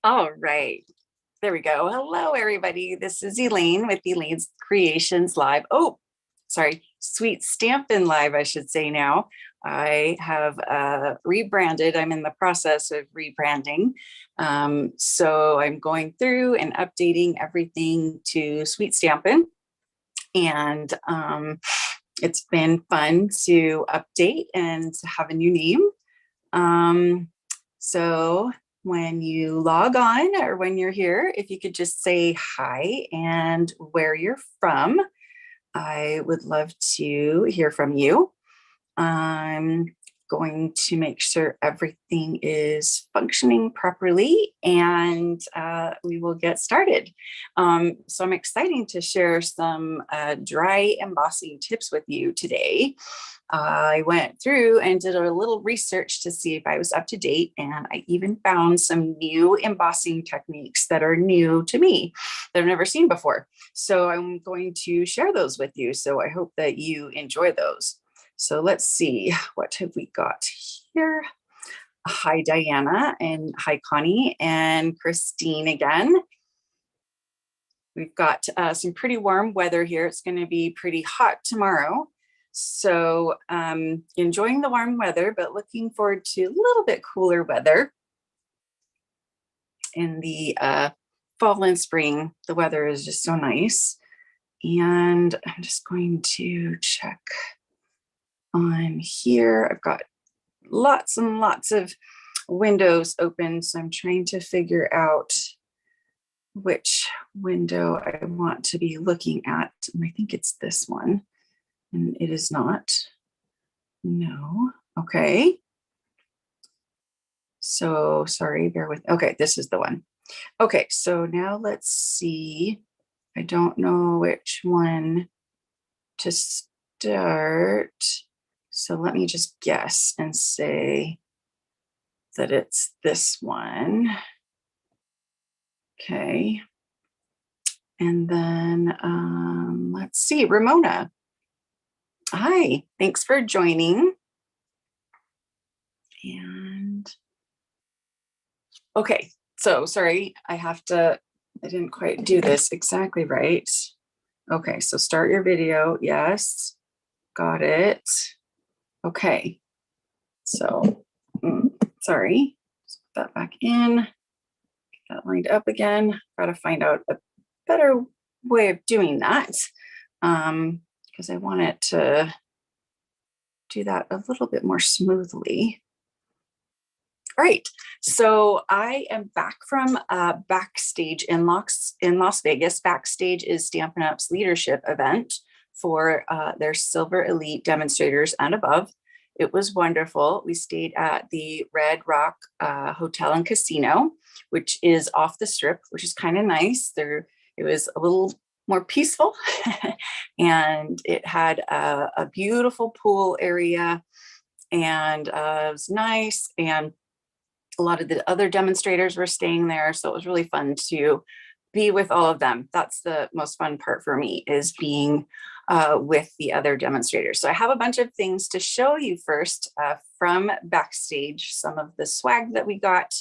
All right. There we go. Hello, everybody. This is Elaine with Elaine's Creations Live. Oh, sorry, Sweet Stampin' Live, I should say now. I have rebranded. I'm in the process of rebranding. So I'm going through and updating everything to Sweet Stampin'. And it's been fun to update and have a new name. So when you log on or when you're here, if you could just say hi and where you're from, I would love to hear from you. I'm going to make sure everything is functioning properly and we will get started. So I'm excited to share some dry embossing tips with you today. I went through and did a little research to see if I was up to date, and I even found some new embossing techniques that are new to me that I've never seen before. So I'm going to share those with you. So I hope that you enjoy those. So let's see, what have we got here? Hi, Diana, and hi, Connie, and Christine again. We've got some pretty warm weather here. It's going to be pretty hot tomorrow. So enjoying the warm weather, but looking forward to a little bit cooler weather. In the fall and spring, the weather is just so nice. And I'm just going to check on here. I've got lots and lots of windows open, so I'm trying to figure out which window I want to be looking at. And I think it's this one. And it is not. No. Okay. So sorry, bear with. Okay, this is the one. Okay, so now let's see. I don't know which one to start. So let me just guess and say that it's this one. Okay. And then let's see, Ramona. Hi, thanks for joining. And okay, so sorry, I didn't quite do this exactly right. Okay, so start your video. Yes, got it. Okay, so sorry, let's put that back in. Get that lined up again. Got to find out a better way of doing that. Because I want it to do that a little bit more smoothly. All right, so I am back from Backstage in Las Vegas. Backstage is Stampin' Up's leadership event for their Silver Elite demonstrators and above. It was wonderful. We stayed at the Red Rock Hotel and Casino, which is off the strip, which is kind of nice. It was a little more peaceful and it had a beautiful pool area and it was nice, and a lot of the other demonstrators were staying there, so it was really fun to be with all of them. That's the most fun part for me, is being with the other demonstrators. So I have a bunch of things to show you first from Backstage, some of the swag that we got.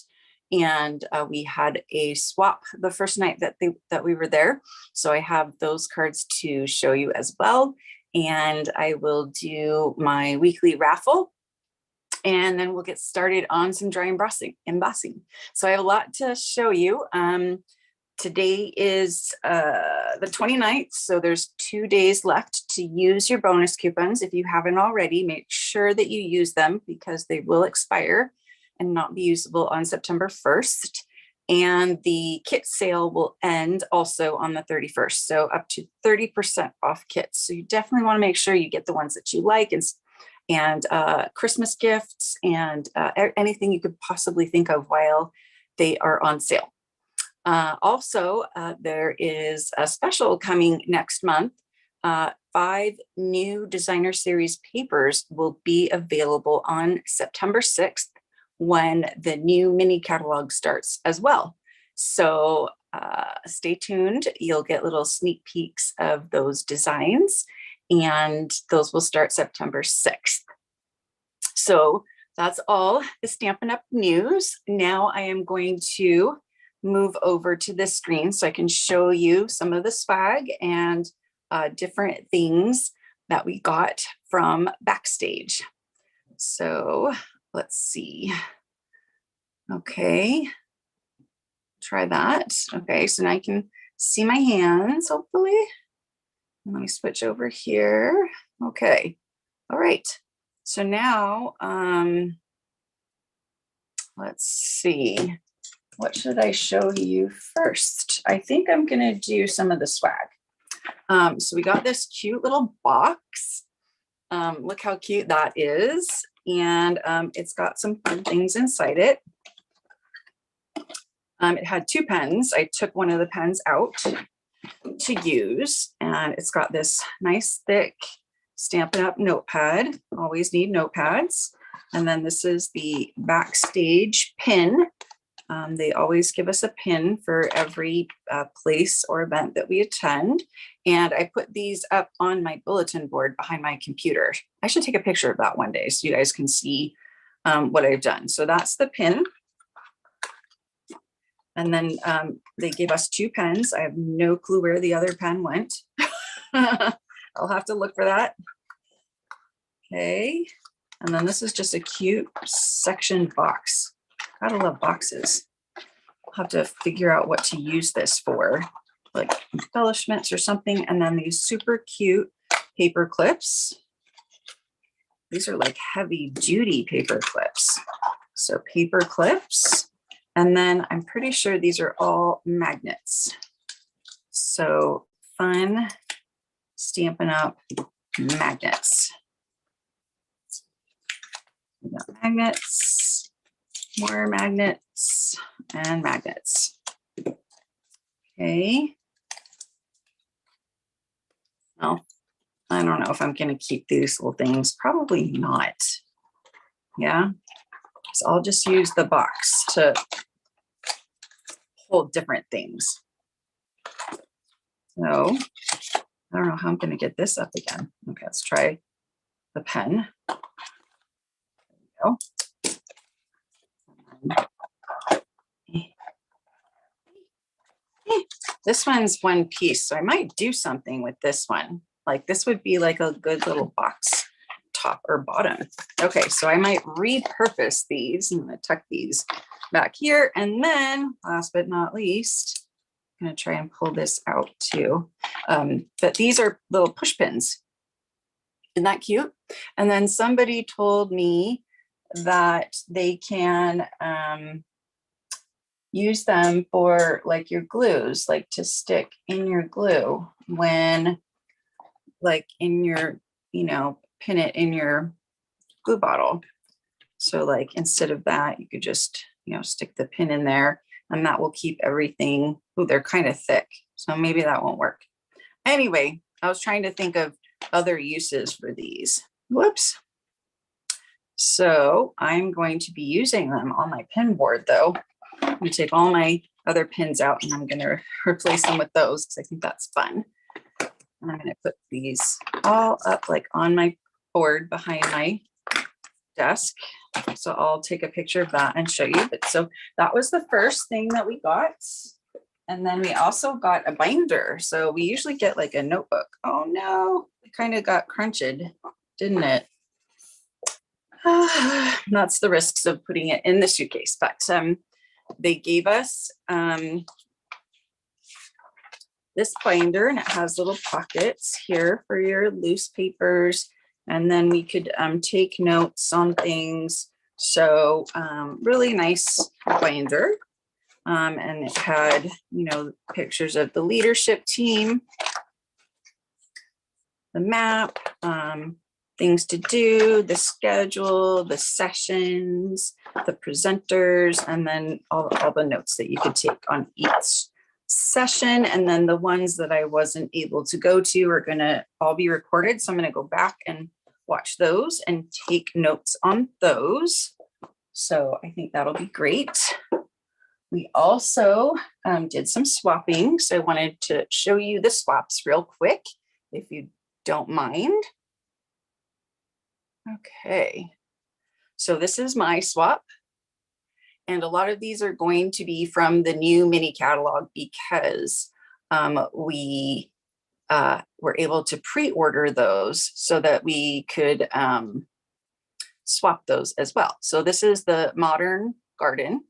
And we had a swap the first night that we were there. So I have those cards to show you as well. And I will do my weekly raffle. And then we'll get started on some dry embossing. So I have a lot to show you. Today is the 29th, so there's 2 days left to use your bonus coupons. If you haven't already, make sure that you use them because they will expire and not be usable on September 1st. And the kit sale will end also on the 31st. So up to 30% off kits. So you definitely want to make sure you get the ones that you like, and Christmas gifts and anything you could possibly think of while they are on sale. Also, there is a special coming next month. 5 new designer series papers will be available on September 6th when the new mini catalog starts as well. So stay tuned. You'll get little sneak peeks of those designs, and those will start September 6th. So that's all the Stampin' Up! News. Now I am going to move over to this screen so I can show you some of the swag and different things that we got from Backstage. So let's see. Okay, try that. Okay, so now I can see my hands, hopefully. Let me switch over here. Okay, all right. So now, let's see. What should I show you first? I think I'm gonna do some of the swag. So we got this cute little box. Look how cute that is. And it's got some fun things inside it. It had 2 pens. I took one of the pens out to use, and it's got this nice thick Stampin' Up notepad. Always need notepads. And then this is the Backstage pin. They always give us a pin for every place or event that we attend. And I put these up on my bulletin board behind my computer. I should take a picture of that one day so you guys can see what I've done. So that's the pin. And then they gave us 2 pens. I have no clue where the other pen went. I'll have to look for that. Okay. And then this is just a cute section box. Gotta love boxes. I'll have to figure out what to use this for, like embellishments or something. And then these super cute paper clips. These are like heavy duty paper clips. So paper clips. And then I'm pretty sure these are all magnets. So fun Stampin' Up magnets. We got magnets, more magnets, and magnets. Okay. Well, I don't know if I'm going to keep these little things. Probably not. Yeah. So I'll just use the box to hold different things. So I don't know how I'm going to get this up again. Okay, let's try the pen. There we go. This one's one piece, so I might do something with this one. Like this would be like a good little box top or bottom. Okay, so I might repurpose these. I'm going to tuck these back here. And then last but not least, I'm going to try and pull this out too. But these are little push pins. Isn't that cute? And then somebody told me that they can use them for like your glues, like to stick in your glue when like in your, you know, pin it in your glue bottle. So like instead of that, you could just, you know, stick the pin in there and that will keep everything. Oh, they're kind of thick. So maybe that won't work. Anyway, I was trying to think of other uses for these. Whoops. So I'm going to be using them on my pin board though. I'm going to take all my other pins out and I'm going to replace them with those because I think that's fun. And I'm going to put these all up like on my board behind my desk. So I'll take a picture of that and show you. But so that was the first thing that we got. And then we also got a binder. So we usually get like a notebook. Oh no, it kind of got crunched, didn't it? That's the risks of putting it in the suitcase. But they gave us this binder and it has little pockets here for your loose papers. And then we could take notes on things. So really nice binder. And it had, you know, pictures of the leadership team, the map, things to do, the schedule, the sessions, the presenters, and then all the notes that you could take on each session. And then the ones that I wasn't able to go to are going to all be recorded. So I'm going to go back and watch those and take notes on those. So I think that'll be great. We also did some swapping. So I wanted to show you the swaps real quick, if you don't mind. Okay, so this is my swap. And a lot of these are going to be from the new mini catalog because we were able to pre-order those so that we could swap those as well. So this is the modern garden.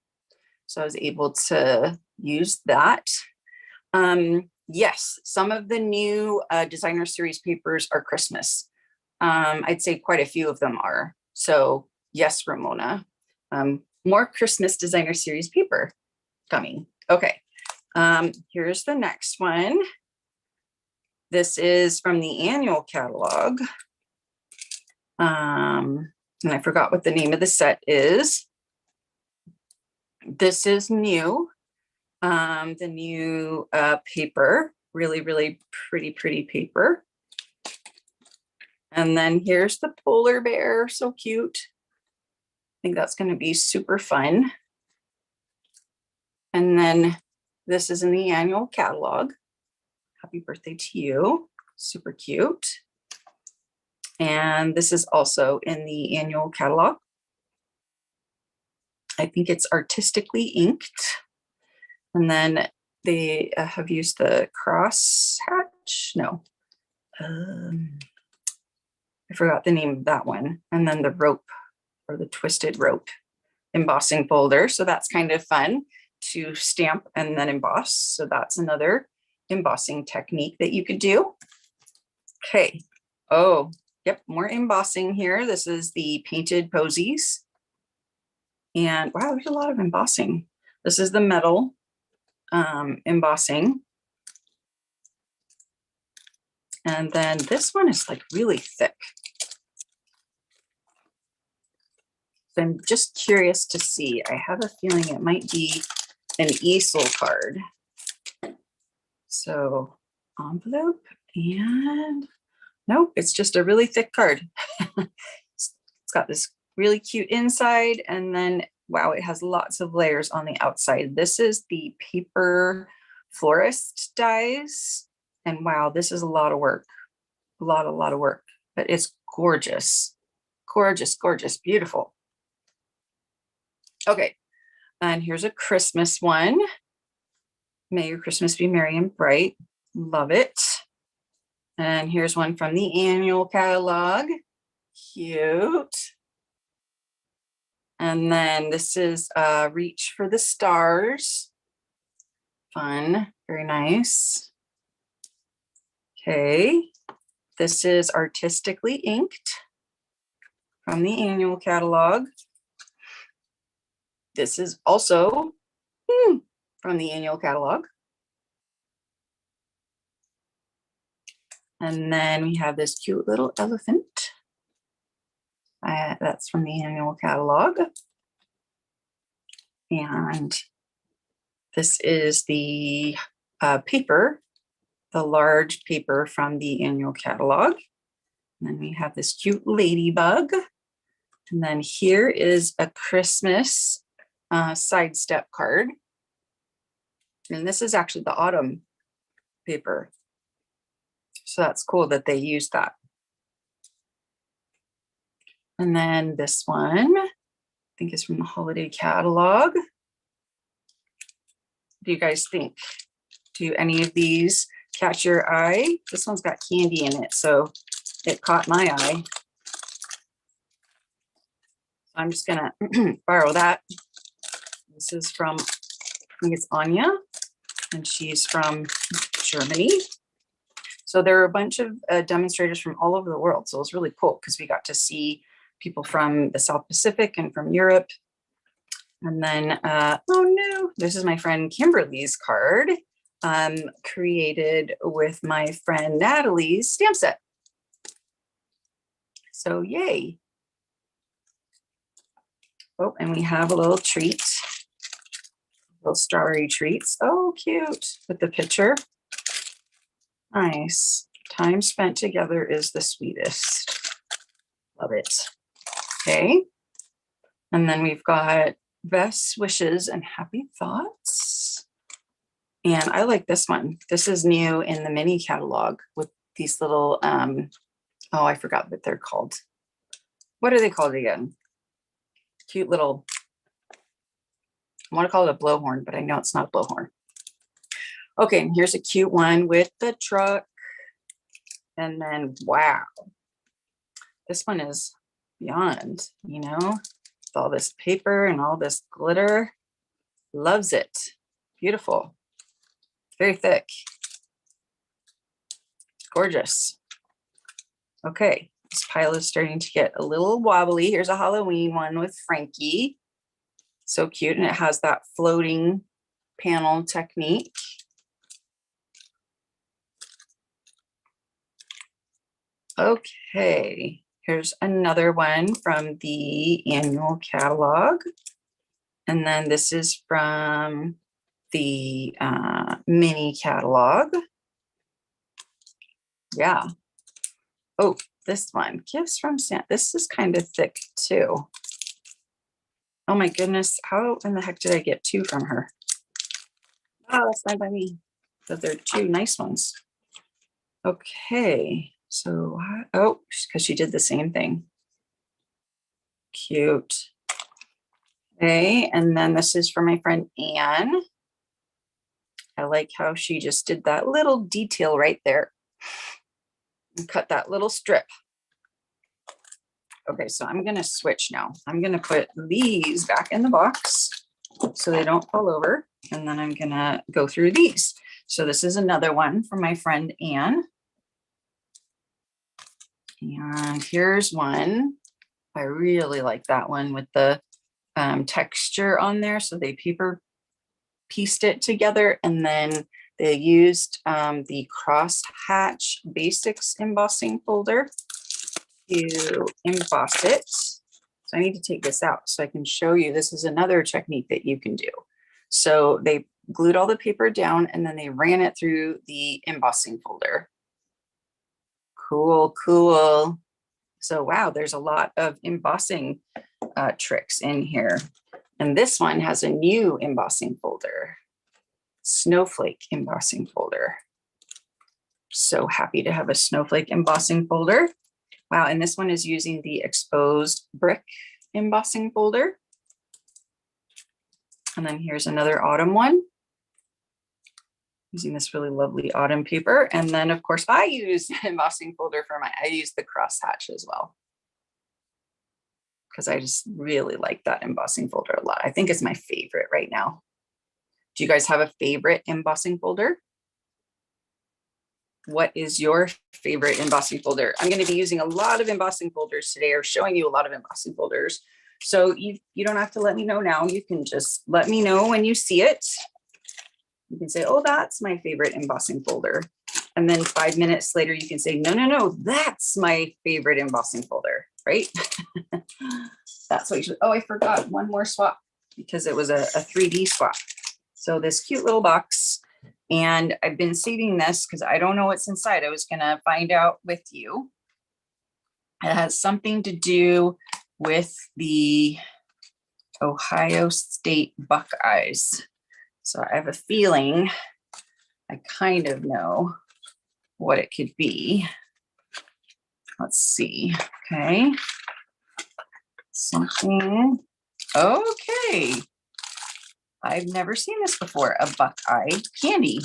So I was able to use that. Yes, some of the new designer series papers are Christmas. I'd say quite a few of them are. So yes, Ramona, more Christmas designer series paper coming. Okay, here's the next one. This is from the annual catalog. And I forgot what the name of the set is. This is new. The new paper, really pretty paper. And then here's the polar bear, so cute. I think that's going to be super fun. And then this is in the annual catalog. Happy birthday to you, super cute. And this is also in the annual catalog. I think it's artistically inked. And then they have used the cross hatch. No, I forgot the name of that one. And then the rope or the twisted rope embossing folder. So that's kind of fun to stamp and then emboss. So that's another embossing technique that you could do. Okay. Oh, yep. More embossing here. This is the painted posies. And wow, there's a lot of embossing. This is the metal embossing. And then this one is like really thick. So I'm just curious to see. I have a feeling it might be an easel card. So envelope and nope, it's just a really thick card. It's got this really cute inside and then wow, it has lots of layers on the outside. This is the paper florist dies. And wow, this is a lot of work. A lot of work, but it's gorgeous. Gorgeous, beautiful. Okay, and here's a Christmas one. May your Christmas be merry and bright. Love it. And here's one from the annual catalog. Cute. And then this is Reach for the Stars. Fun, very nice. Okay, this is artistically inked from the annual catalog. This is also from the annual catalog. And then we have this cute little elephant. That's from the annual catalog. And this is the paper, the large paper from the annual catalog. And then we have this cute ladybug. And then here is a Christmas sidestep card. And this is actually the autumn paper. So that's cool that they used that. And then this one, I think is from the holiday catalog. What do you guys think? Do any of these catch your eye? This one's got candy in it, so it caught my eye. I'm just gonna borrow that. This is from, I think it's Anya, and she's from Germany. So there are a bunch of demonstrators from all over the world. So it was really cool because we got to see people from the South Pacific and from Europe. And then, oh no, this is my friend Kimberly's card, created with my friend Natalie's stamp set. So yay. Oh, and we have a little treat, little starry treats. Oh, cute, with the picture. Nice. Time spent together is the sweetest. Love it. Okay. And then we've got best wishes and happy thoughts. And I like this one. This is new in the mini catalog with these little, oh, I forgot what they're called. What are they called again? Cute little I want to call it a blowhorn, but I know it's not a blowhorn. Okay, and here's a cute one with the truck. And then, wow, this one is beyond, you know, with all this paper and all this glitter. Loves it. Beautiful. Very thick. Gorgeous. Okay, this pile is starting to get a little wobbly. Here's a Halloween one with Frankie. So cute, and it has that floating panel technique. Okay, here's another one from the annual catalog. And then this is from the mini catalog. Yeah. Oh, this one, Gifts from Santa. This is kind of thick too. Oh my goodness, how in the heck did I get two from her? Oh, that's fine by me. But they're two nice ones. Okay, so, oh, because she did the same thing. Cute. Okay, and then this is for my friend Anne. I like how she just did that little detail right there and cut that little strip. Okay, so I'm gonna switch now. I'm gonna put these back in the box so they don't fall over, and then I'm gonna go through these. So this is another one from my friend Anne. And here's one. I really like that one with the texture on there. So they paper pieced it together, and then they used the crosshatch basics embossing folder to emboss it. So I need to take this out so I can show you. This is another technique that you can do. So they glued all the paper down, and then they ran it through the embossing folder. Cool, cool. So wow, there's a lot of embossing tricks in here. And this one has a new embossing folder, snowflake embossing folder. So happy to have a snowflake embossing folder. Wow, and this one is using the exposed brick embossing folder. And then here's another autumn one, using this really lovely autumn paper. And then of course I use embossing folder for I use the crosshatch as well, because I just really like that embossing folder a lot. I think it's my favorite right now. Do you guys have a favorite embossing folder? What is your favorite embossing folder? I'm going to be using a lot of embossing folders today, or showing you a lot of embossing folders. So you don't have to let me know now. You can just let me know when you see it. You can say, oh, that's my favorite embossing folder. And then 5 minutes later, you can say, no, no, no, that's my favorite embossing folder, right? That's what you should. Oh, I forgot one more swap, because it was a 3D swap. So this cute little box, and I've been saving this because I don't know what's inside. I was going to find out with you. It has something to do with the Ohio State Buckeyes. So I have a feeling I kind of know what it could be. Let's see. Okay. Something. Okay. I've never seen this before. A Buckeye candy.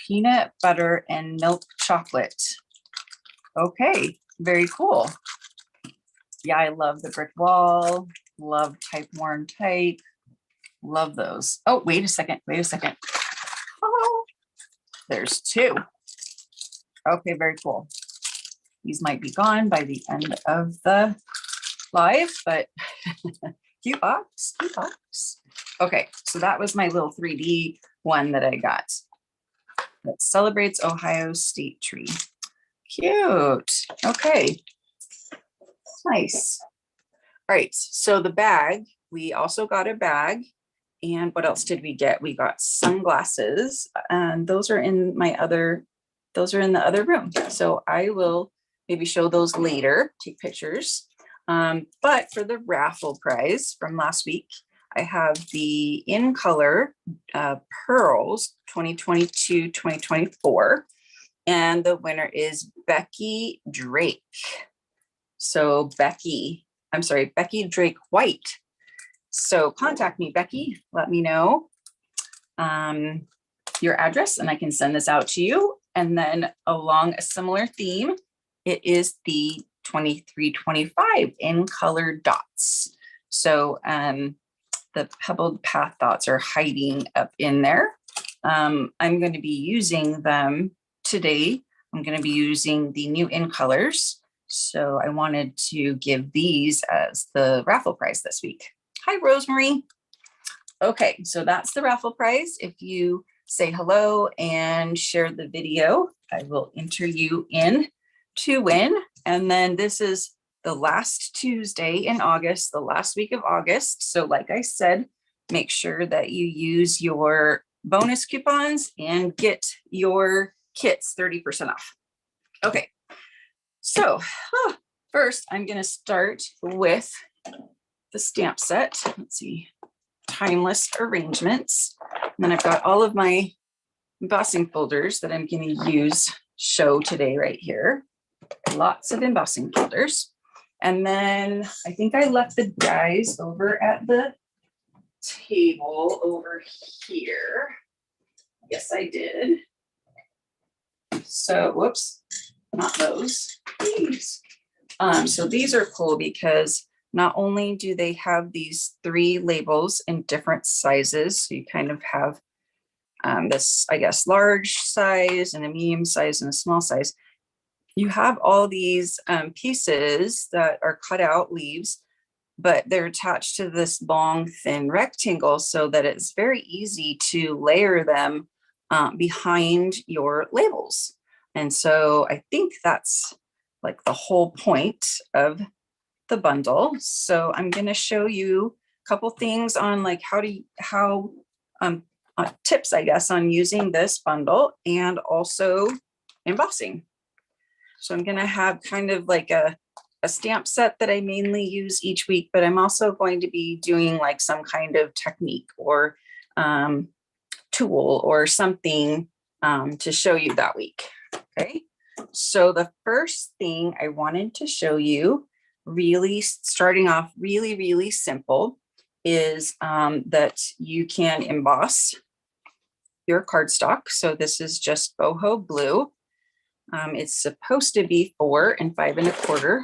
Peanut butter and milk chocolate. Okay. Very cool. Yeah, I love the brick wall. Love type worn type. Love those. Oh, wait a second. Wait a second. Oh, there's two. Okay, very cool. These might be gone by the end of the live, but cute box, cute box. Okay, so that was my little 3D one that I got. That celebrates Ohio State tree. Cute. Okay. Nice. All right, so the bag, we also got a bag. And what else did we get? We got sunglasses, and those are in my other, those are in the other room. So I will maybe show those later, take pictures. But for the raffle prize from last week, I have the In Color Pearls 2022-2024. And the winner is Becky Drake. So Becky Drake White. So contact me, Becky. Let me know your address and I can send this out to you. And then along a similar theme, it is the 2325 in colored dots. So the pebbled path dots are hiding up in there. I'm going to be using them today. I'm going to be using the new in colors. So I wanted to give these as the raffle prize this week. Hi, Rosemary. Okay, so that's the raffle prize. If you say hello and share the video, I will enter you in to win. And then this is the last Tuesday in August, the last week of August. So like I said, make sure that you use your bonus coupons and get your kits 30% off. Okay, so first I'm going to start with the stamp set. Let's see, Timeless Arrangements. And then I've got all of my embossing folders that I'm going to show today right here. Lots of embossing folders. And then I think I left the dies over at the table over here. Yes, I did. So, whoops, not those. These. So these are cool because not only do they have these 3 labels in different sizes, so you kind of have this, I guess, large size and a medium size and a small size. You have all these pieces that are cut out leaves, but they're attached to this long, thin rectangle so that it's very easy to layer them behind your labels. And so I think that's like the whole point of the bundle. So I'm going to show you a couple things on like tips, I guess, on using this bundle and also embossing. So I'm going to have kind of like a stamp set that I mainly use each week, but I'm also going to be doing like some kind of technique or tool or something to show you that week. Okay. So the first thing I wanted to show you, really starting off really simple, is that you can emboss your cardstock. So this is just boho blue. It's supposed to be 4 and 5 1/4,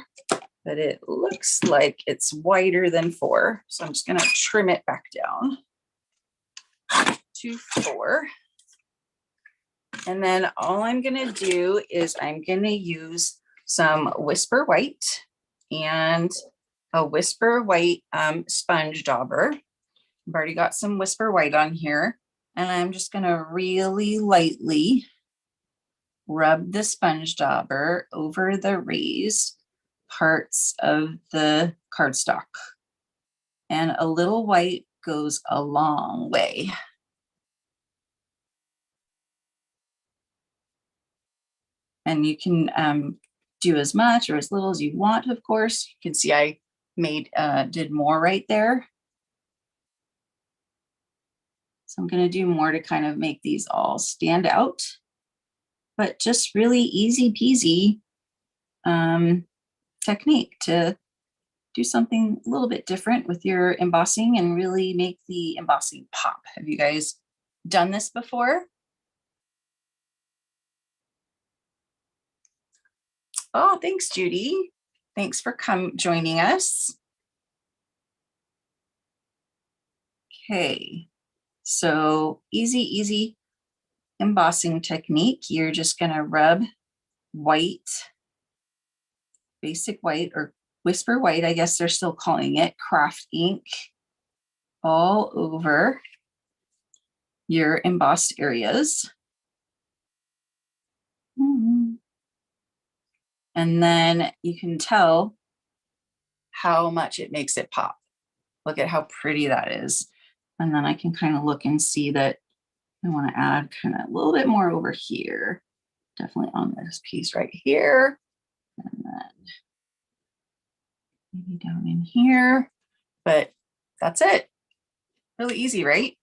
but it looks like it's wider than 4. So I'm just going to trim it back down to 4. And then all I'm going to do is I'm going to use some Whisper White and a Whisper White sponge dauber. I've already got some Whisper White on here, and I'm just going to really lightly rub the sponge dauber over the raised parts of the cardstock. And a little white goes a long way. And you can do as much or as little as you want, of course. You can see I did more right there. So I'm going to do more to kind of make these all stand out. But just really easy peasy technique to do something a little bit different with your embossing and really make the embossing pop. Have you guys done this before? Oh, thanks, Judy. Thanks for joining us. Okay, so easy embossing technique. You're just going to rub white, basic white or Whisper White, I guess they're still calling it, craft ink, all over your embossed areas. And then you can tell how much it makes it pop. Look at how pretty that is. And then I can kind of look and see that I want to add kind of a little bit more over here. Definitely on this piece right here. And then maybe down in here. But that's it. Really easy, right?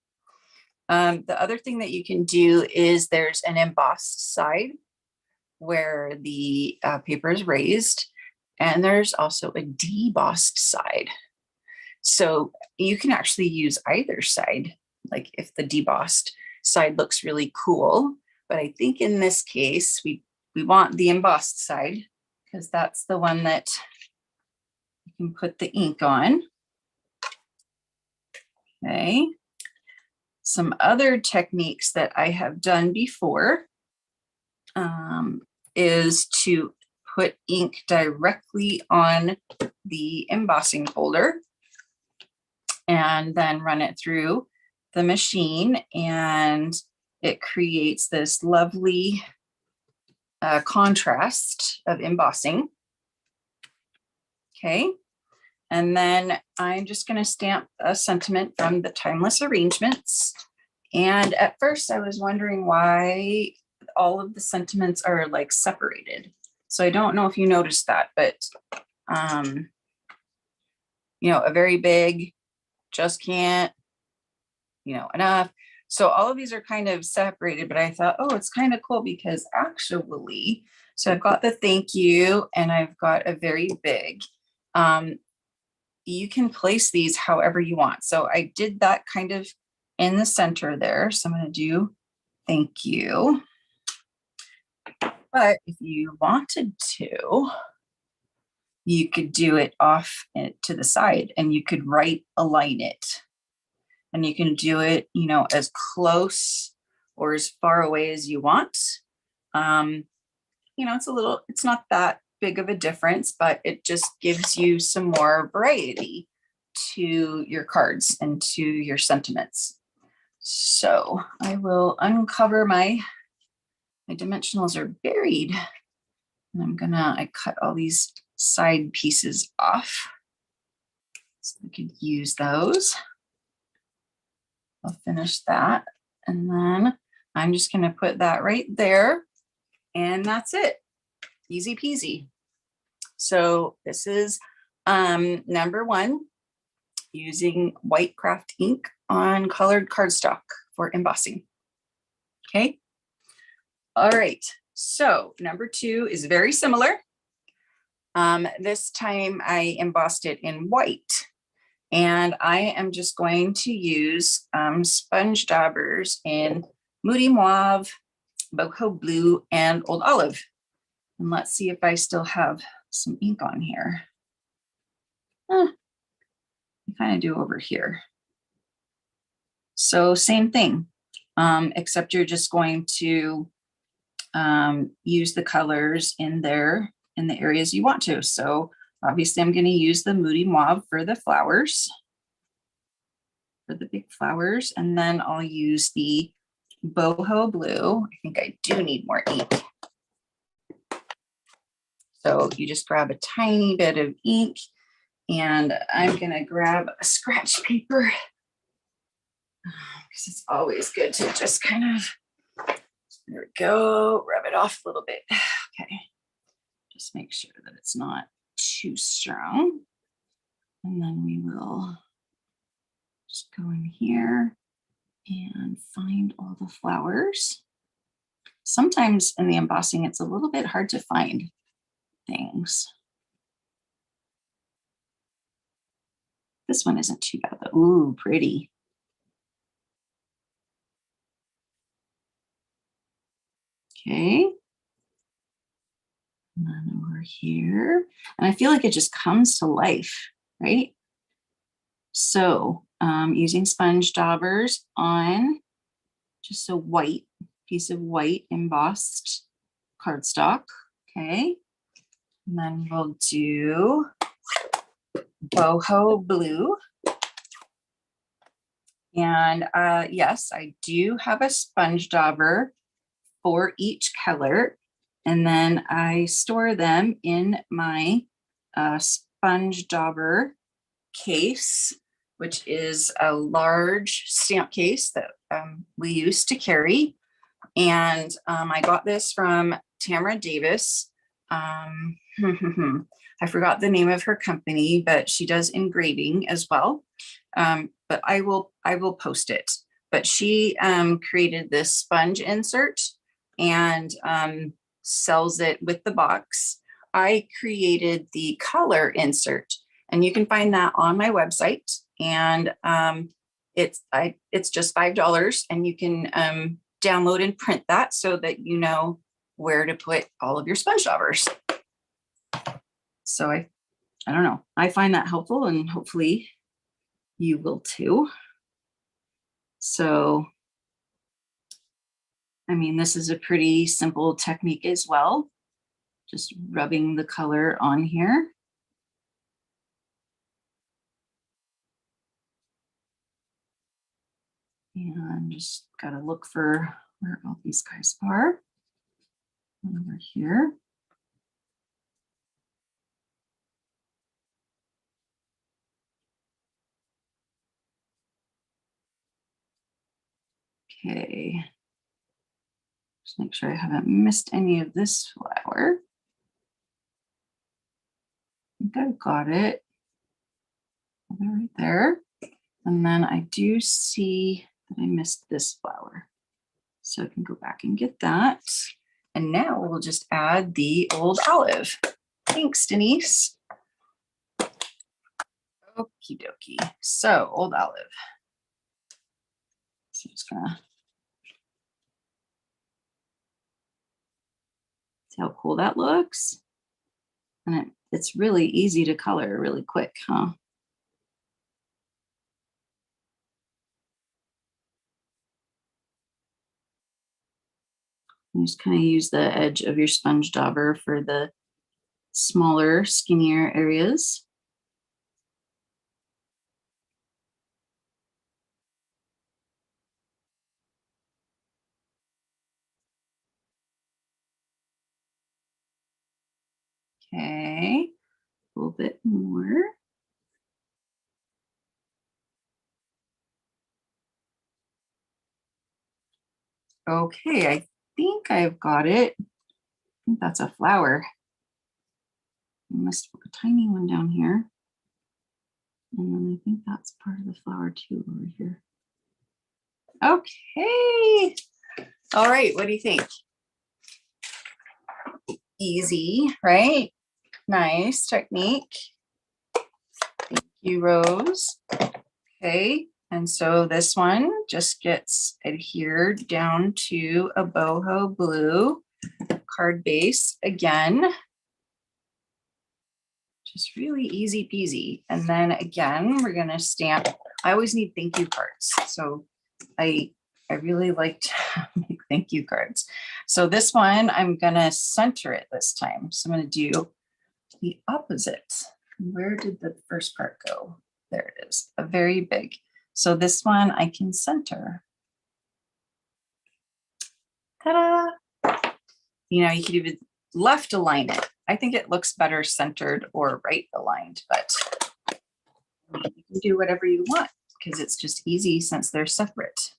The other thing that you can do is there's an embossed side where the paper is raised, and there's also a debossed side. So you can actually use either side, like if the debossed side looks really cool. But I think in this case, we want the embossed side because that's the one that you can put the ink on. Okay. Some other techniques that I have done before is to put ink directly on the embossing folder and then run it through the machine, and it creates this lovely contrast of embossing. Okay, and then I'm just going to stamp a sentiment from the Timeless Arrangements. And at first I was wondering why all of the sentiments are like separated. So I don't know if you noticed that, but you know, a very big, just can't, you know, enough. So all of these are kind of separated, but I thought, oh, it's kind of cool because actually, so I've got the thank you and I've got a very big. You can place these however you want. So I did that kind of in the center there. So I'm going to do thank you. But if you wanted to, you could do it off to the side and you could right align it. And you can do it, you know, as close or as far away as you want. You know, it's not that big of a difference, but it just gives you some more variety to your cards and to your sentiments. So I will uncover my dimensionals are buried. And I cut all these side pieces off so I could use those. I'll finish that. And then I'm just going to put that right there. And that's it. Easy peasy. So this is number 1, using white craft ink on colored cardstock for embossing. Okay. All right. So number 2 is very similar. This time I embossed it in white. And I am just going to use sponge daubers in Moody Mauve, Boho Blue, and Old Olive. And let's see if I still have some ink on here. I kind of do over here. So same thing, except you're just going to use the colors in there in the areas you want to. So obviously I'm going to use the Moody Mauve for the flowers, for the big flowers, and then I'll use the Boho Blue. I think I do need more ink. So you just grab a tiny bit of ink, and I'm going to grab a scratch paper because it's always good to just kind of, there we go, rub it off a little bit. Okay, just make sure that it's not too strong. And then we will just go in here and find all the flowers. Sometimes in the embossing, it's a little bit hard to find things. This one isn't too bad though. Ooh, pretty. Okay. And then over here. And I feel like it just comes to life, right? So using sponge daubers on just a white piece of white embossed cardstock. Okay. And then we'll do Boho Blue. And yes, I do have a sponge dauber for each color. And then I store them in my sponge dauber case, which is a large stamp case that we used to carry. And I got this from Tamara Davis. I forgot the name of her company, but she does engraving as well. But I will post it. But she created this sponge insert and sells it with the box. I created the color insert, And you can find that on my website. And it's just $5, and you can download and print that so that you know where to put all of your sponge daubers. So I don't know, I find that helpful, and hopefully you will too. So, I mean, this is a pretty simple technique as well. Just rubbing the color on here. And just gotta look for where all these guys are. Over here. Okay. Just make sure I haven't missed any of this flower. I think I've got it right there. And then I do see that I missed this flower. So I can go back and get that. And now we'll just add the old olive. Thanks, Denise. Okie dokie. So old olive. So I'm just gonna see how cool that looks. And it's really easy to color really quick, huh? You just kind of use the edge of your sponge dauber for the smaller, skinnier areas. Okay, a little bit more. Okay, I think I've got it. I think that's a flower. I must put a tiny one down here. And then I think that's part of the flower too over here. Okay. All right, what do you think? Easy, right? Nice technique. Thank you, Rose. Okay, and so this one just gets adhered down to a boho blue card base again. Just really easy peasy. And then again, we're gonna stamp. I always need thank you cards. So I really like to make thank you cards. So this one, I'm gonna center it this time. So I'm gonna do the opposite. Where did the first part go? There it is, a very big. So this one I can center. Ta-da! You know, you could even left align it. I think it looks better centered or right aligned, but you can do whatever you want because it's just easy since they're separate.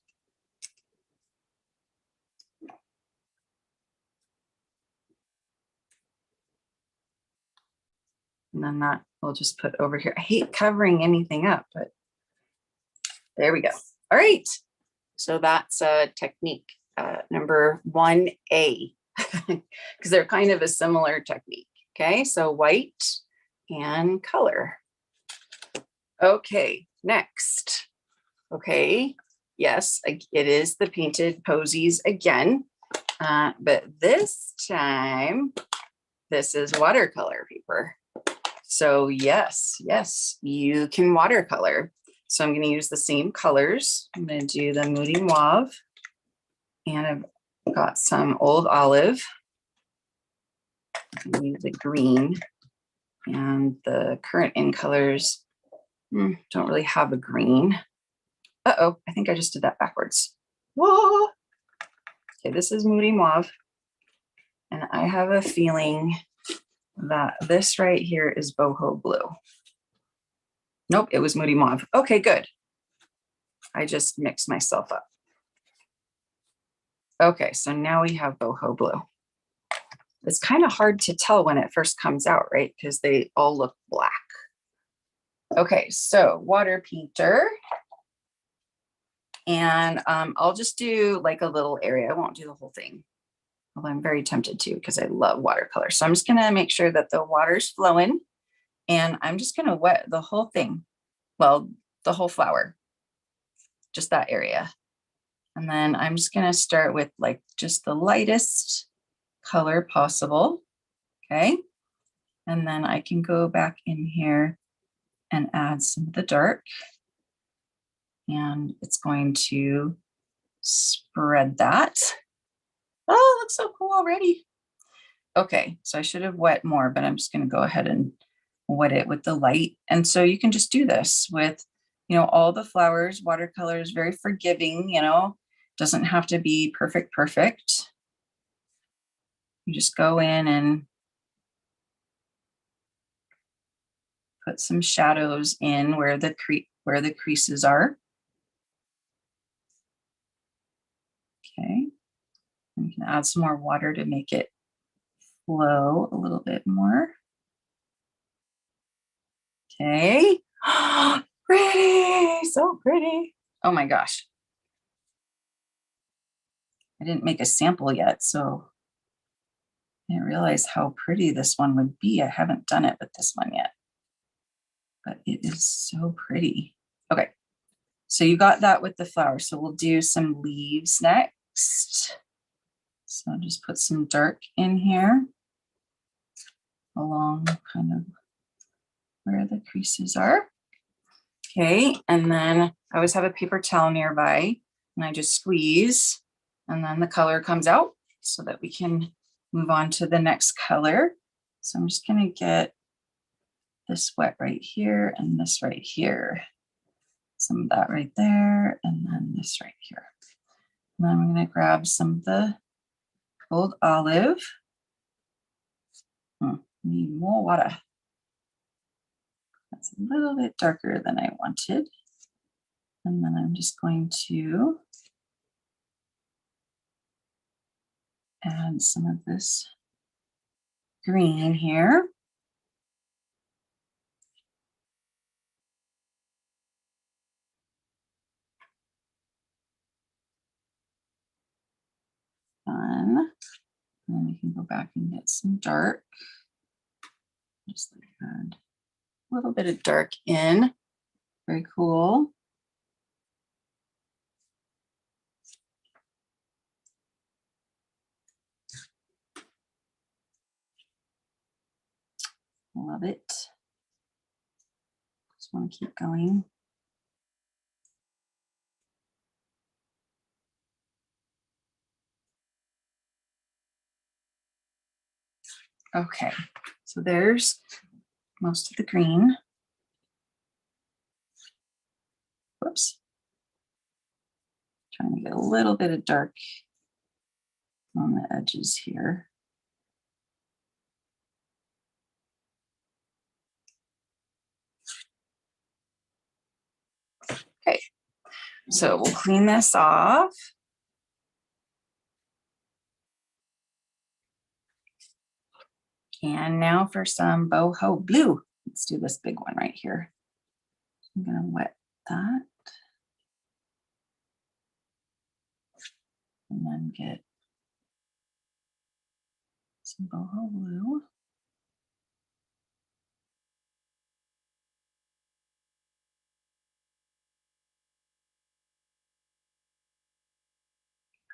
And then that we'll just put over here. I hate covering anything up, but there we go. All right. So that's a technique number 1A because they're kind of a similar technique. Okay, so white and color. Okay, next. Okay, yes, it is the painted posies again, but this time, this is watercolor paper. So yes, you can watercolor. So I'm going to use the same colors. I'm going to do the Moody Mauve, and I've got some old olive. I use the green, and the current in colors don't really have a green. Uh-oh, I think I just did that backwards. Whoa! Okay, this is Moody Mauve, and I have a feeling that this right here is boho blue. Nope, it was Moody Mauve. Okay, good. I just mixed myself up. Okay, so now we have boho blue. It's kind of hard to tell when it first comes out, right? Because they all look black. Okay, so water painter. And I'll just do like a little area. I won't do the whole thing. Although I'm very tempted to because I love watercolor. So I'm just gonna make sure that the water's flowing And I'm just gonna wet the whole thing. Well, the whole flower, just that area. And then I'm just gonna start with like just the lightest color possible, okay? And then I can go back in here and add some of the dark. And it's going to spread that. Oh, it looks so cool already. Okay, so I should have wet more, but I'm just gonna go ahead and wet it with the light. And so you can just do this with, you know, all the flowers. Watercolor is very forgiving, you know, doesn't have to be perfect, perfect. You just go in and put some shadows in where the creases are. Okay, and you can add some more water to make it flow a little bit more. Okay, pretty, so pretty. Oh my gosh. I didn't make a sample yet, so I didn't realize how pretty this one would be. I haven't done it with this one yet, but it is so pretty. Okay, so you got that with the flower. So we'll do some leaves next. So I'll just put some dark in here along kind of where the creases are. Okay, and then I always have a paper towel nearby and I just squeeze and then the color comes out so that we can move on to the next color. So I'm just gonna get this wet right here and this right here. Some of that right there and then this right here. And then I'm gonna grab some of the gold olive. Need more water. That's a little bit darker than I wanted. And then I'm just going to add some of this green here. Fun. And then we can go back and get some dark. Just like add a little bit of dark in. Very cool. Love it. Just want to keep going. Okay, so there's most of the green. Whoops. Trying to get a little bit of dark on the edges here. Okay, so we'll clean this off. And now for some boho blue. Let's do this big one right here. I'm gonna wet that. And then get some boho blue.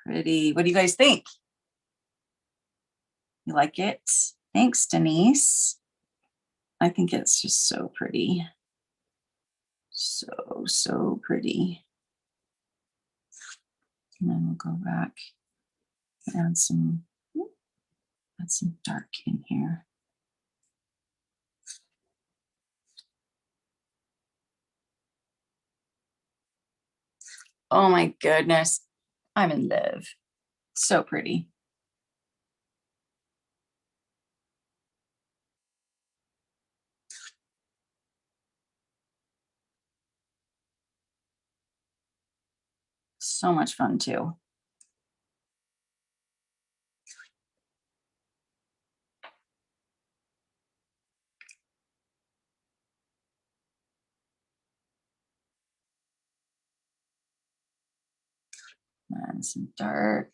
Pretty. What do you guys think? You like it? Thanks, Denise. I think it's just so pretty. So, so pretty. And then we'll go back and add some dark in here. Oh my goodness. I'm in love. So pretty. So much fun too. And some dark.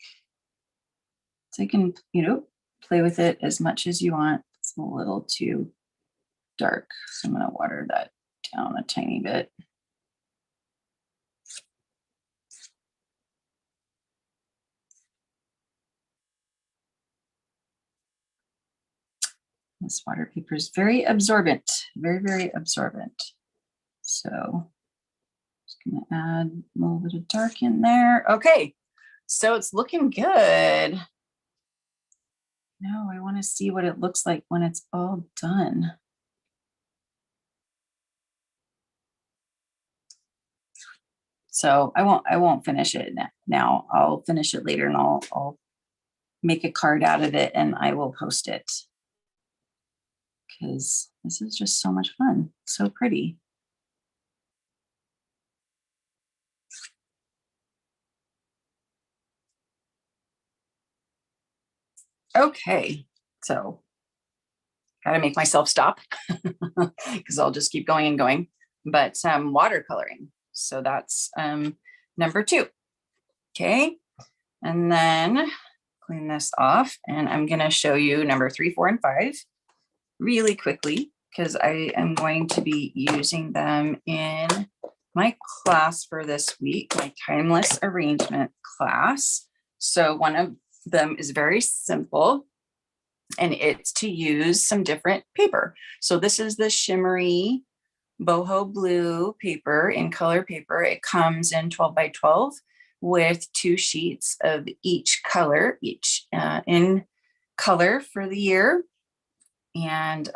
So you can, you know, play with it as much as you want. It's a little too dark, so I'm going to water that down a tiny bit. This water paper is very absorbent, very, very absorbent. So just going to add a little bit of dark in there. Okay, so it's looking good. Now I want to see what it looks like when it's all done. So I won't finish it now. I'll finish it later, and I'll make a card out of it and I will post it, because this is just so much fun. So pretty. Okay, so gotta make myself stop because I'll just keep going and going. But watercoloring. So that's number 2. Okay, and then clean this off, and I'm gonna show you number 3, 4, and 5 really quickly, because I am going to be using them in my class for this week, my Timeless Arrangement class. So one of them is very simple, and it's to use some different paper. So this is the shimmery boho blue paper in color paper. It comes in 12 by 12 with 2 sheets of each color, in color for the year. And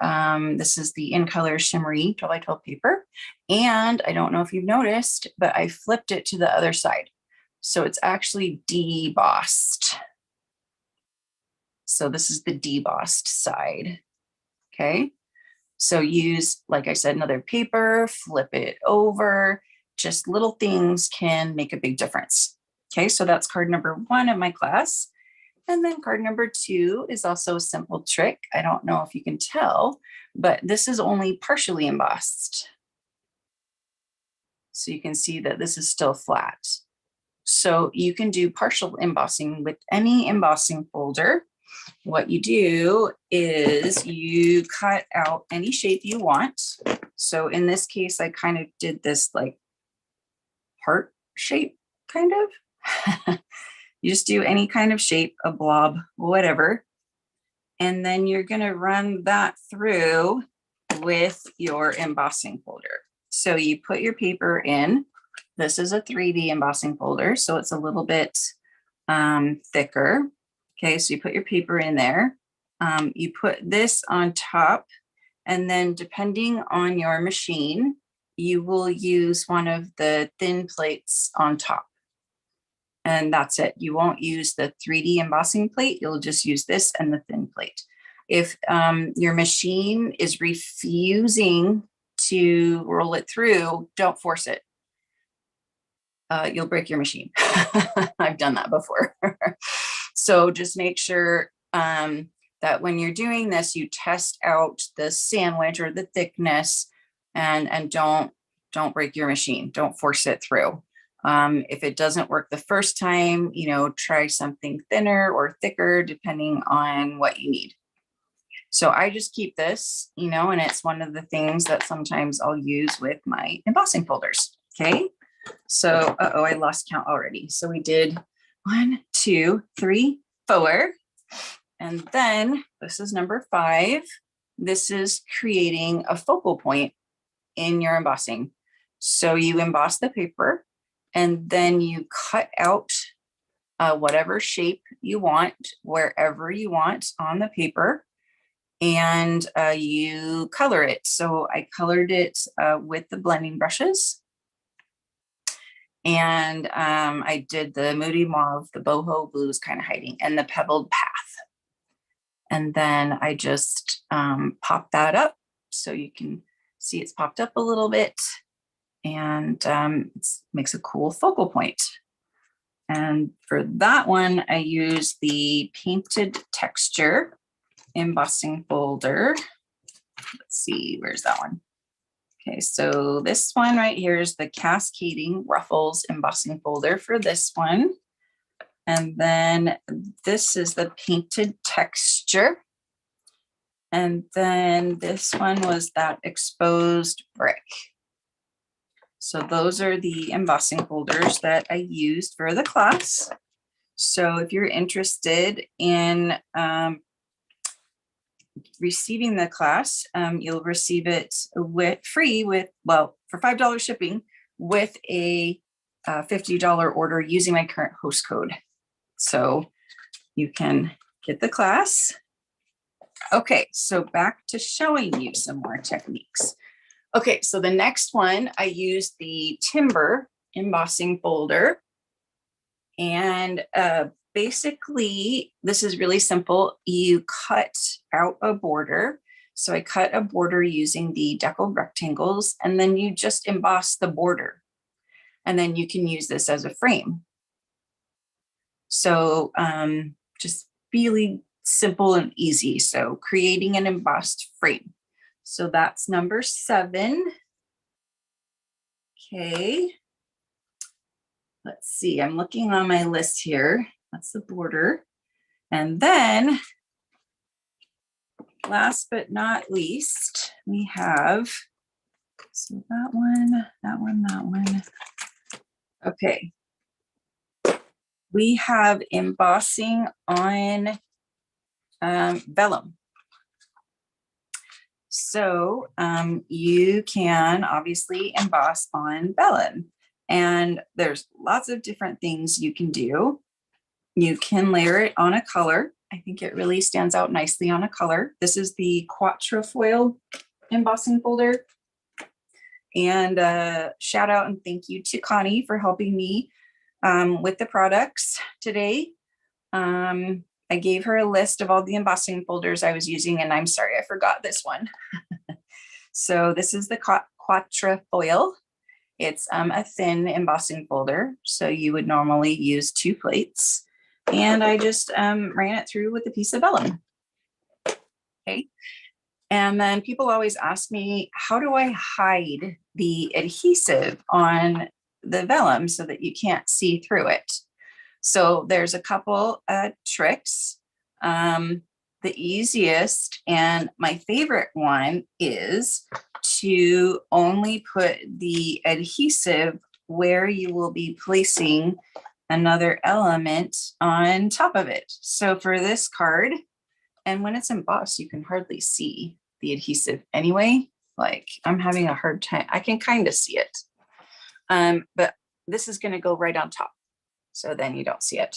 this is the in color shimmery 12 by 12 paper. And I don't know if you've noticed, but I flipped it to the other side. So it's actually debossed. So this is the debossed side. Okay. So use, like I said, another paper, flip it over. Just little things can make a big difference. Okay. So that's card number 1 of my class. And then card number 2 is also a simple trick. I don't know if you can tell, but this is only partially embossed. So you can see that this is still flat. So you can do partial embossing with any embossing folder. What you do is you cut out any shape you want. So in this case, I kind of did this like heart shape, kind of. You just do any kind of shape, a blob, whatever. And then you're going to run that through with your embossing folder. So you put your paper in. This is a 3D embossing folder, so it's a little bit thicker. Okay, so you put your paper in there. You put this on top, and then depending on your machine, you will use one of the thin plates on top. And that's it. You won't use the 3D embossing plate. You'll just use this and the thin plate. If your machine is refusing to roll it through, don't force it. You'll break your machine. I've done that before. So just make sure that when you're doing this, you test out the sandwich or the thickness, and don't break your machine. Don't force it through. If it doesn't work the first time, try something thinner or thicker, depending on what you need. So I just keep this, and it's one of the things that sometimes I'll use with my embossing folders. Okay. So, I lost count already. So we did 1, 2, 3, 4. And then this is number 5. This is creating a focal point in your embossing. So you emboss the paper, and then you cut out whatever shape you want, wherever you want on the paper, and you color it. So I colored it with the blending brushes. And I did the Moody Mauve, the Boho Blue is kind of hiding, and the Pebbled Path. And then I just popped that up so you can see it's popped up a little bit, and it makes a cool focal point. And for that one, I use the Painted Texture embossing folder. Let's see, where's that one? Okay, so this one right here is the Cascading Ruffles embossing folder for this one. And then this is the Painted Texture. And then this one was that exposed brick. So those are the embossing folders that I used for the class. So if you're interested in receiving the class, you'll receive it with free with, well, for $5 shipping with a $50 order using my current host code. So you can get the class. Okay, so back to showing you some more techniques. Okay, so the next one, I used the timber embossing folder. And basically, this is really simple. You cut out a border. So I cut a border using the deckled rectangles, and then you just emboss the border. And then you can use this as a frame. So just really simple and easy. So creating an embossed frame. So that's number 7. Okay. Let's see, I'm looking on my list here. That's the border. And then last but not least, we have, so that one, that one, that one. Okay. We have embossing on vellum. So you can obviously emboss on vellum, and there's lots of different things you can do. You can layer it on a color. I think it really stands out nicely on a color. This is the quatrefoil embossing folder. And shout out and thank you to Connie for helping me with the products today. I gave her a list of all the embossing folders I was using, and I'm sorry, I forgot this one. So this is the quatrefoil. It's a thin embossing folder. So you would normally use 2 plates. And I just ran it through with a piece of vellum. Okay. And then people always ask me, how do I hide the adhesive on the vellum so that you can't see through it? So there's a couple tricks. The easiest and my favorite one is to only put the adhesive where you will be placing another element on top of it. So for this card, and when it's embossed, you can hardly see the adhesive anyway. Like I'm having a hard time. I can kind of see it. But this is going to go right on top. So then you don't see it.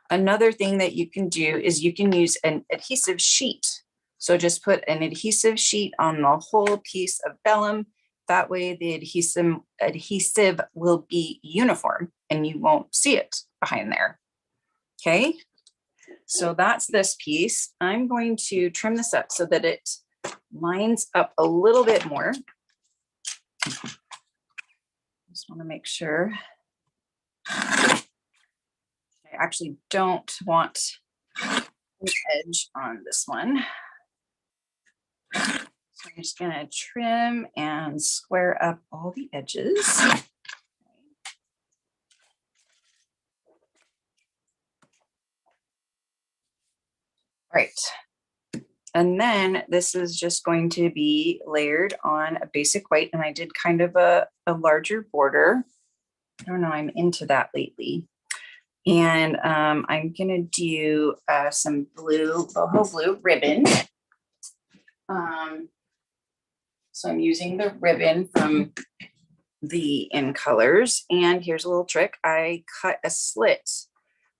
Another thing that you can do is you can use an adhesive sheet. So just put an adhesive sheet on the whole piece of vellum. That way the adhesive will be uniform and you won't see it behind there. Okay, so that's this piece. I'm going to trim this up so that it lines up a little bit more. Just want to make sure. I actually don't want an edge on this one. So I'm just going to trim and square up all the edges. All right. And then this is just going to be layered on a basic white. And I did kind of a larger border. I don't know, I'm into that lately. And I'm going to do some blue, boho blue ribbon. So I'm using the ribbon from the In Colors. And here's a little trick. I cut a slit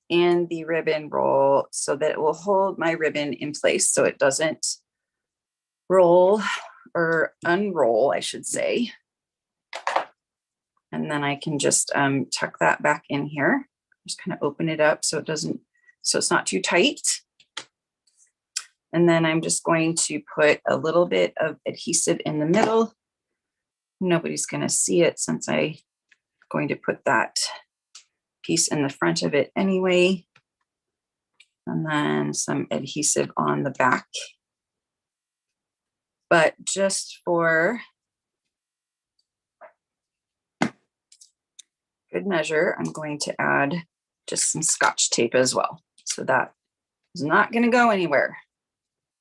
in the ribbon roll so that it will hold my ribbon in place so it doesn't roll or unroll, I should say. And then I can just tuck that back in here. Just kind of open it up so it doesn't, so it's not too tight. And then I'm just going to put a little bit of adhesive in the middle. Nobody's going to see it since I'm going to put that piece in the front of it anyway. And then some adhesive on the back. But just for good measure, I'm going to add just some Scotch tape as well. So that is not going to go anywhere.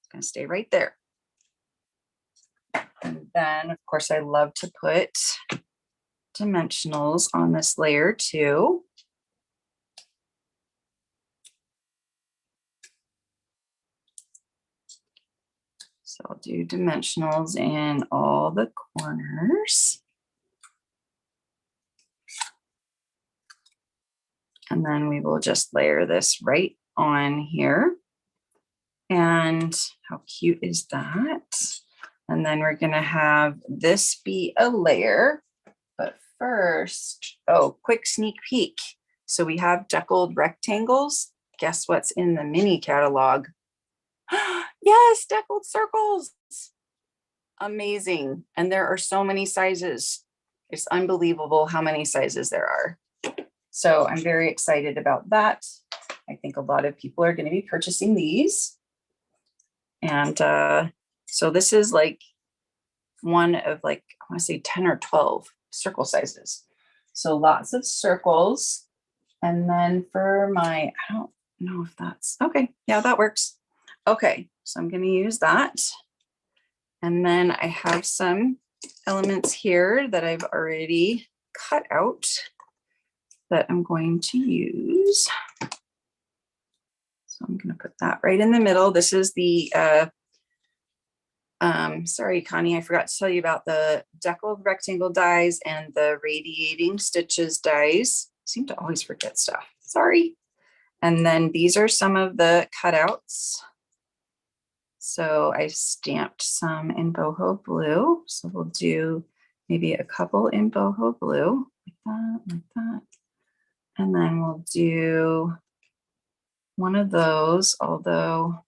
It's going to stay right there. And then, of course, I love to put dimensionals on this layer too. So I'll do dimensionals in all the corners. And then we will just layer this right on here. And how cute is that? And then we're gonna have this be a layer. But first, oh, quick sneak peek. So we have deckled rectangles. Guess what's in the mini catalog? Yes, deckled circles. Amazing. And there are so many sizes. It's unbelievable how many sizes there are. So I'm very excited about that. I think a lot of people are going to be purchasing these. And so this is like one of like, I want to say 10 or 12 circle sizes. So lots of circles. And then for my, I don't know if that's, okay, yeah, that works. Okay, so I'm going to use that. And then I have some elements here that I've already cut out that I'm going to use. So I'm going to put that right in the middle. This is the, sorry, Connie, I forgot to tell you about the deckled rectangle dies and the radiating stitches dies. I seem to always forget stuff, sorry. And then these are some of the cutouts. So I stamped some in boho blue. So we'll do maybe a couple in boho blue, like that, like that. And then we'll do one of those, although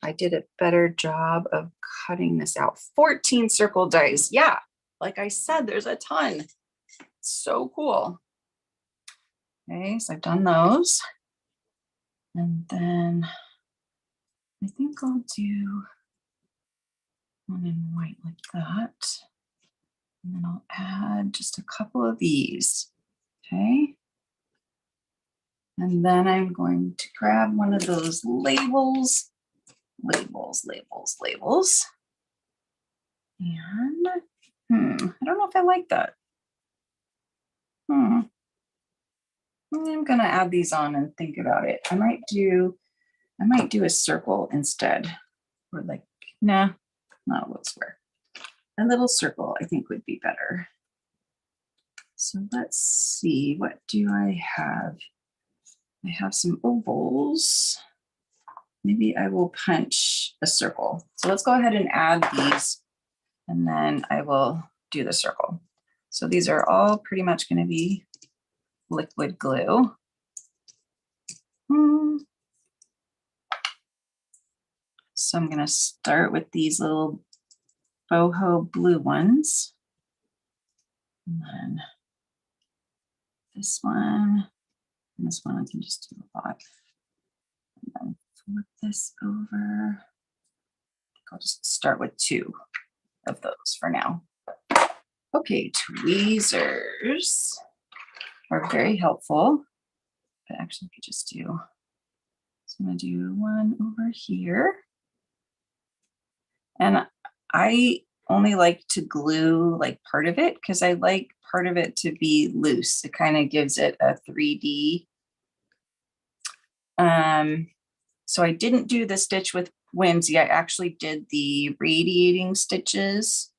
I did a better job of cutting this out. 14 circle dies. Yeah, like I said, there's a ton. So cool. Okay, so I've done those. And then I think I'll do one in white like that. And then I'll add just a couple of these. Okay. And then I'm going to grab one of those labels. Labels. And I don't know if I like that. I'm gonna add these on and think about it. I might do a circle instead. Or like, nah, not a little square. A little circle I think would be better. So let's see, what do I have? I have some ovals. Maybe I will punch a circle. So let's go ahead and add these and then I will do the circle. So these are all pretty much going to be liquid glue. So I'm going to start with these little boho blue ones. And then this one, and this one I can just do a lot. And then flip this over. I'll just start with 2 of those for now. Okay, tweezers are very helpful. But actually, I could just do, so I'm going to do one over here. And I only like to glue like part of it because I like part of it to be loose. It kind of gives it a 3D. So I didn't do the stitch with Whimsy. I actually did the radiating stitches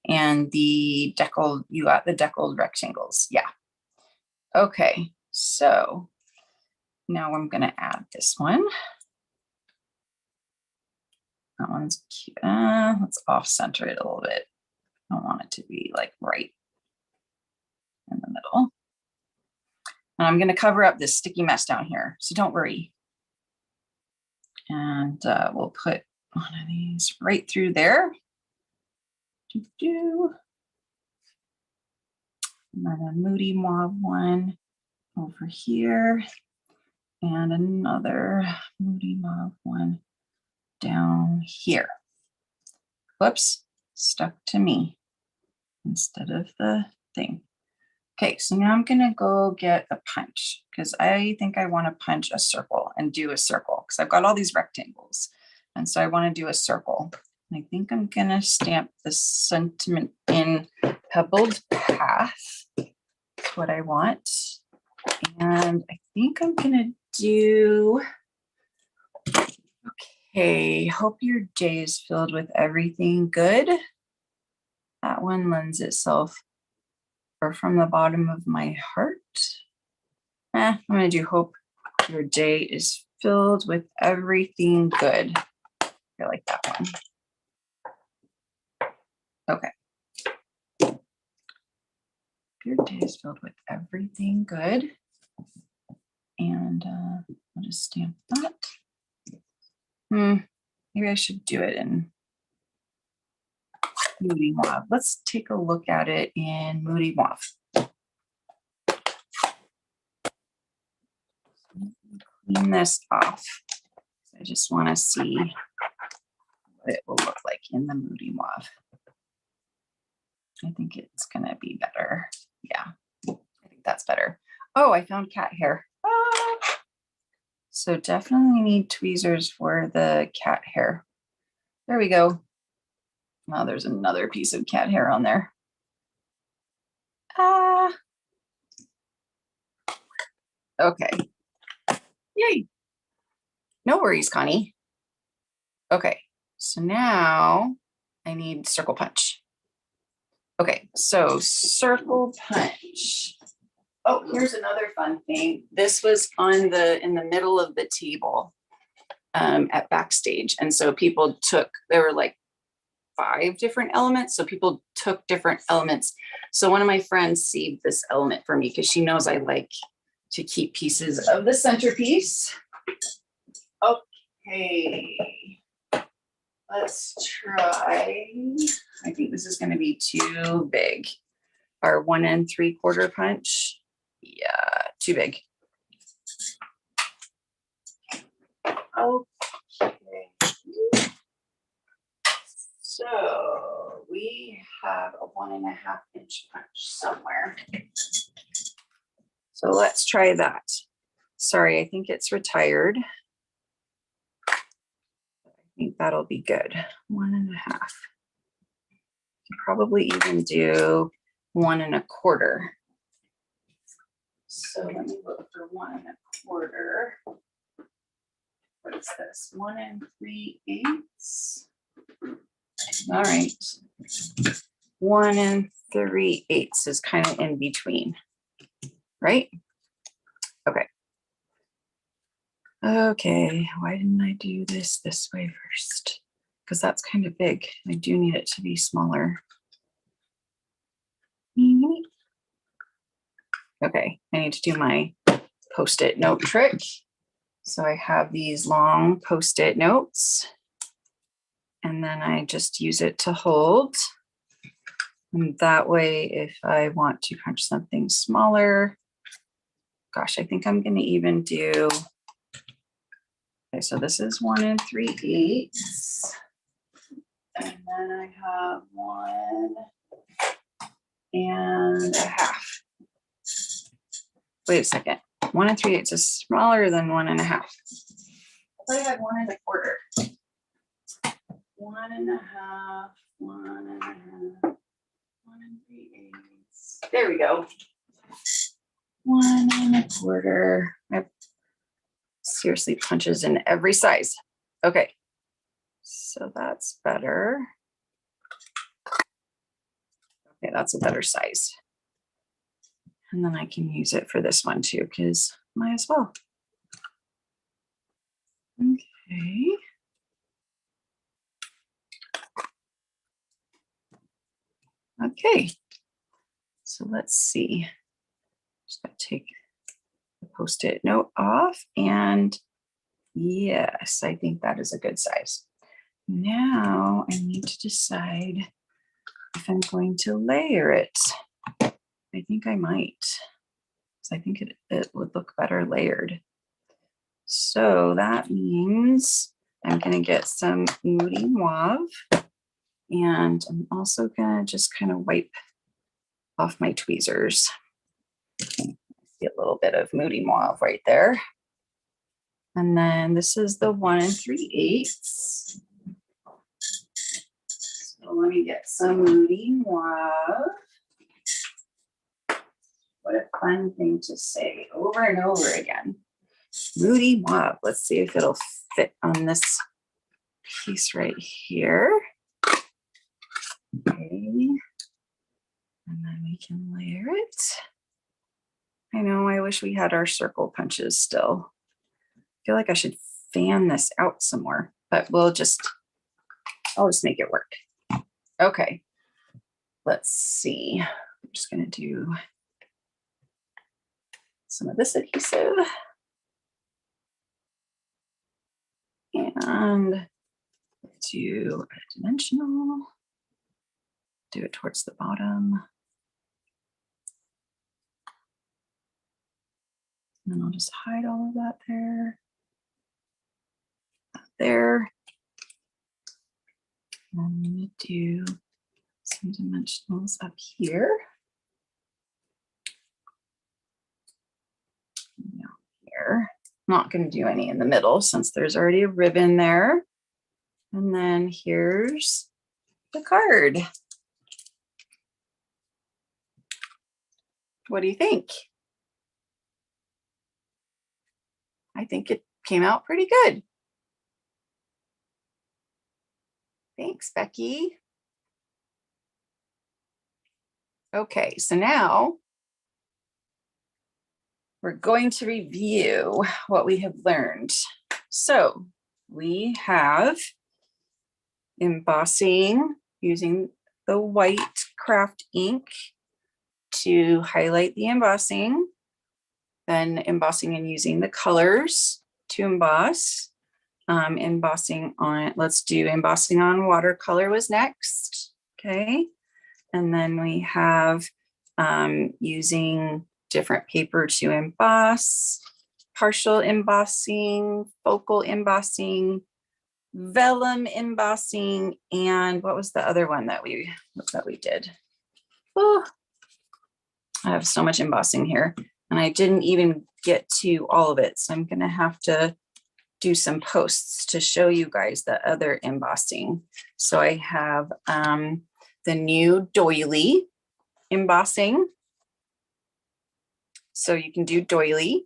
and the deckled, you got the deckled rectangles. Yeah. Okay, so now I'm going to add this one. That one's cute. Let's off center it a little bit. I don't want it to be like right in the middle. And I'm going to cover up this sticky mess down here, so don't worry. And we'll put one of these right through there. And then a Moody Mauve one over here. And another Moody Mauve one down here. Whoops, stuck to me instead of the thing. Okay, so now I'm gonna go get a punch because I think I want to punch a circle and do a circle because I've got all these rectangles. And so I want to do a circle. I think I'm going to stamp the sentiment in Pebbled Path. That's what I want. And I think I'm going to do, okay, hope your day is filled with everything good. That one lends itself, or from the bottom of my heart. I'm going to do hope your day is filled with everything good. I like that one. Okay. Your day is filled with everything good. And I'll just stamp that. Maybe I should do it in Moody Mauve. Let's take a look at it in Moody Mauve. Clean this off. I just want to see what it will look like in the Moody Mauve. I think it's going to be better. Yeah, I think that's better. Oh, I found cat hair. Ah! So definitely need tweezers for the cat hair. There we go. Now there's another piece of cat hair on there. Ah. Okay. Yay. No worries, Connie. Okay, so now I need circle punch. Okay, so circle punch. Oh, here's another fun thing. This was on in the middle of the table at Backstage. And so people there were like 5 different elements. So people took different elements. So one of my friends saved this element for me because she knows I like to keep pieces of the centerpiece. Okay, let's try. I think this is going to be too big. Our 1 3/4 punch. Yeah, too big. Okay. So we have a 1.5 inch punch somewhere. So let's try that. Sorry, I think it's retired. I think that'll be good. 1.5. Probably even do 1 1/4. So let me look for 1 1/4. What is this? 1 3/8. All right. 1 3/8 is kind of in between, right? Okay. Okay, why didn't I do this way first? Because that's kind of big. I do need it to be smaller. Okay, I need to do my Post-it note trick. So I have these long Post-it notes, and then I just use it to hold. And that way, if I want to punch something smaller, gosh, I think I'm going to even do, okay, so this is 1 3/8. And then I have 1.5. Wait a second. 1 3/8 is smaller than 1.5. I had 1 1/4. 1.5, 1.5, 1 3/8. There we go. 1 1/4. I seriously punches in every size. Okay, so that's better. Okay, that's a better size. And then I can use it for this one too, because might as well. Okay. Okay. So let's see. Just gotta take the Post-it note off, and yes, I think that is a good size. Now I need to decide if I'm going to layer it. I think I might. So I think it would look better layered. So that means I'm going to get some Moody Mauve, and I'm also going to just kind of wipe off my tweezers. See a little bit of Moody Mauve right there. And then this is the 1 3/8. So let me get some Moody Mauve. What a fun thing to say over and over again. Moody Mauve. Let's see if it'll fit on this piece right here. Okay. And then we can layer it. I know, I wish we had our circle punches still. I feel like I should fan this out some more, but I'll just make it work. Okay, let's see. I'm just gonna do some of this adhesive. And do a dimensional. Do it towards the bottom. And then I'll just hide all of that there. There. And I'm going to do some dimensionals up here. Down here. I'm not going to do any in the middle since there's already a ribbon there. And then here's the card. What do you think? I think it came out pretty good. Thanks, Becky. Okay, so now we're going to review what we have learned. So we have embossing using the white craft ink to highlight the embossing, then embossing and using the colors to emboss. Embossing on, let's do embossing on watercolor was next, okay? And then we have using different paper to emboss, partial embossing, focal embossing, vellum embossing, and what was the other one that we did? Oh, I have so much embossing here, and I didn't even get to all of it, so I'm gonna have to do some posts to show you guys the other embossing. So I have the new doily embossing. So you can do doily.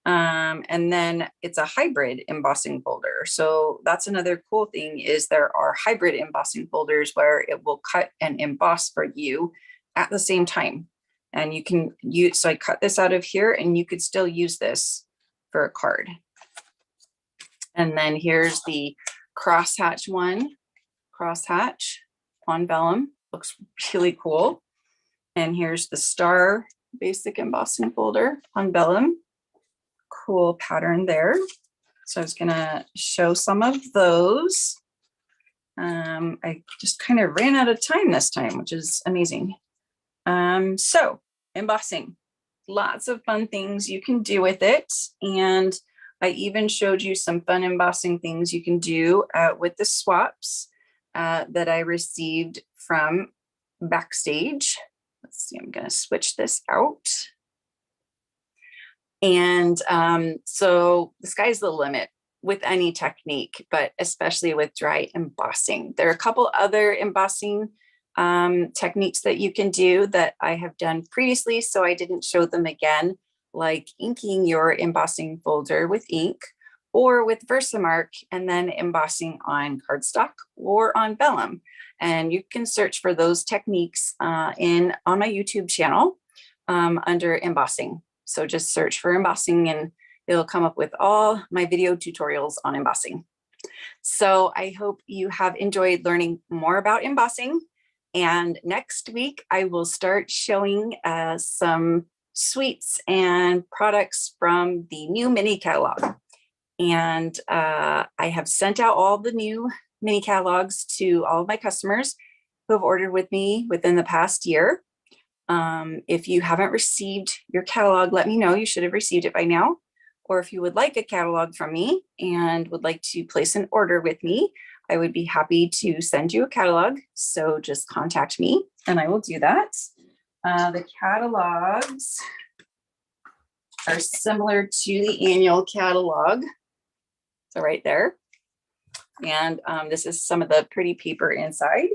And then it's a hybrid embossing folder. So that's another cool thing is there are hybrid embossing folders where it will cut and emboss for you at the same time. And you can use, so I cut this out of here and you could still use this for a card. And then here's the crosshatch one, crosshatch on vellum, looks really cool. And here's the star basic embossing folder on vellum. Cool pattern there. So I was gonna show some of those. I just kind of ran out of time this time, which is amazing. So embossing, lots of fun things you can do with it. And I even showed you some fun embossing things you can do with the swaps that I received from Backstage. Let's see, I'm gonna switch this out. And so the sky's the limit with any technique, but especially with dry embossing. There are a couple other embossing techniques that you can do that I have done previously, so I didn't show them again, like inking your embossing folder with ink or with Versamark and then embossing on cardstock or on vellum. And you can search for those techniques on my YouTube channel under embossing. So just search for embossing and it'll come up with all my video tutorials on embossing. So I hope you have enjoyed learning more about embossing. And next week, I will start showing some suites and products from the new mini catalog. And I have sent out all the new mini catalogs to all of my customers who have ordered with me within the past year. If you haven't received your catalog, let me know. You should have received it by now. Or if you would like a catalog from me and would like to place an order with me, I would be happy to send you a catalog. So just contact me and I will do that. The catalogs are similar to the annual catalog. So right there. And this is some of the pretty paper inside.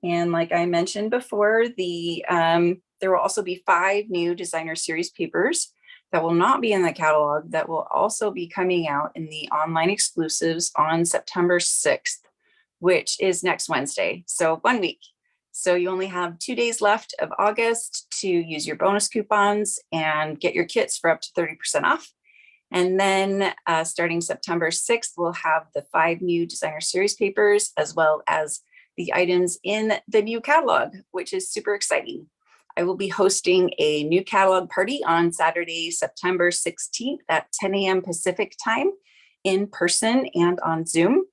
And like I mentioned before, there will also be 5 new designer series papers that will not be in the catalog that will also be coming out in the online exclusives on September 6th, which is next Wednesday. So 1 week. So you only have 2 days left of August to use your bonus coupons and get your kits for up to 30% off. And then starting September 6th, we'll have the 5 new designer series papers, as well as the items in the new catalog, which is super exciting. I will be hosting a new catalog party on Saturday, September 16th at 10 a.m. Pacific time in person and on Zoom.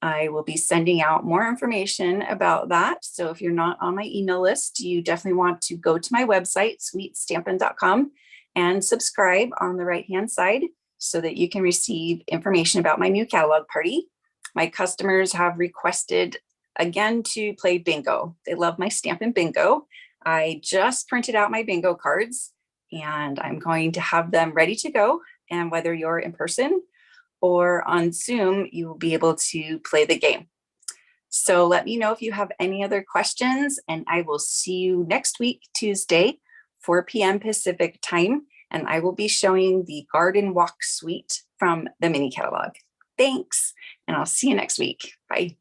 I will be sending out more information about that. So if you're not on my email list, you definitely want to go to my website, sweetstampin.com, and subscribe on the right-hand side so that you can receive information about my new catalog party. My customers have requested again to play bingo. They love my Stampin' Bingo. I just printed out my bingo cards and I'm going to have them ready to go. And whether you're in person or on Zoom, you will be able to play the game. So let me know if you have any other questions, and I will see you next week, Tuesday, 4 p.m. Pacific time. And I will be showing the Garden Walk Suite from the mini catalog. Thanks, and I'll see you next week. Bye.